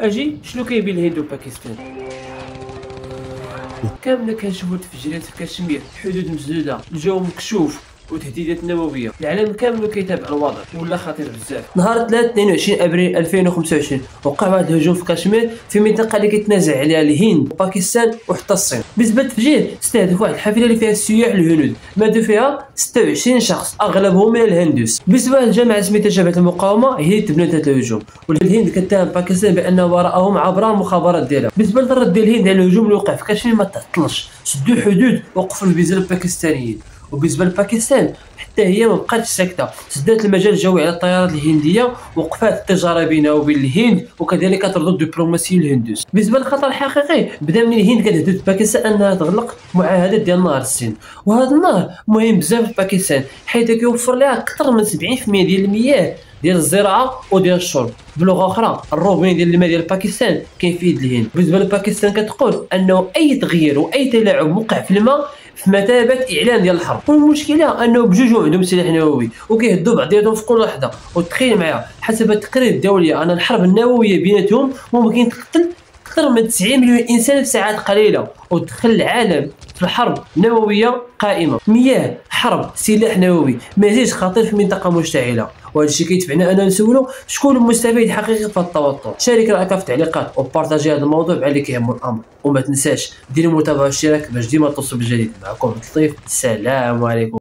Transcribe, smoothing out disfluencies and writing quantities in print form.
اجي شنو كاين الهند وباكستان؟ كاملة كنشوفو تفجيرات في كشمير، حدود مسدودة، الجو مكشوف وتهديدات نووية. العالم كامل كيتابع الوضع ولا خطير بزاف. نهار 3 22 ابريل 2025 وقع واحد الهجوم في كشمير في منطقة اللي كيتنازع عليها الهند وباكستان وحتى الصين. بنسبة التفجير استهدف واحد الحافلة اللي فيها السياح الهنود، ماتوا فيها 26 شخص اغلبهم من الهندوس. بالنسبة للجماعة سميتها جبهة المقاومة هي اللي تبنت هذا الهجوم، والهند كتهم باكستان بان وراءهم عبر المخابرات ديالها. بالنسبة للرد ديال الهند على الهجوم اللي وقع في كشمير ما تعطلش، سدوا الحدود ووقفوا الفيزا الباكستانيين. وبالنسبه لباكستان حتى هي ما بقاتش ساكته، سدات المجال الجوي على الطيارات الهنديه، وقفات التجاره بينها وبين الهند وكذلك تردد الدبلوماسيه الهندوس. بالنسبه للخطر الحقيقي بدا من الهند كتهدد باكستان انها تغلق معاهده ديال نهر السين، وهذا النهر مهم بزاف في باكستان حيث كيوفر لها اكثر من 70% ديال المياه ديال الزراعه وديال الشرب. بلغه اخرى الروبين ديال الماء ديال باكستان كاين في يد الهند. بالنسبه لباكستان كتقول انه اي تغيير واي تلاعب وقع في الماء في مثابه اعلان ديال الحرب. والمشكله انه بجوج عندهم سلاح نووي وكيهدوا بعضياتهم في كل لحظه. وتخيل معايا حسب التقارير الدوليه ان الحرب النوويه بيناتهم ممكن تقتل اكثر من 90 مليون انسان في ساعات قليله، وتدخل العالم في الحرب نوويه قائمه. مياه، حرب، سلاح نووي، مزيج خطير في منطقه مشتعله. وهذا الشيء كيدفعنا انا نسولو شكون المستفيد الحقيقي في التوتر. شارك رايك في التعليقات وبارطاجي هذا الموضوع مع اللي كيهمو الامر، وما تنساش ديروا متابعه واشتراك باش ديما توصل بالجديد. معكم لطيف، السلام عليكم.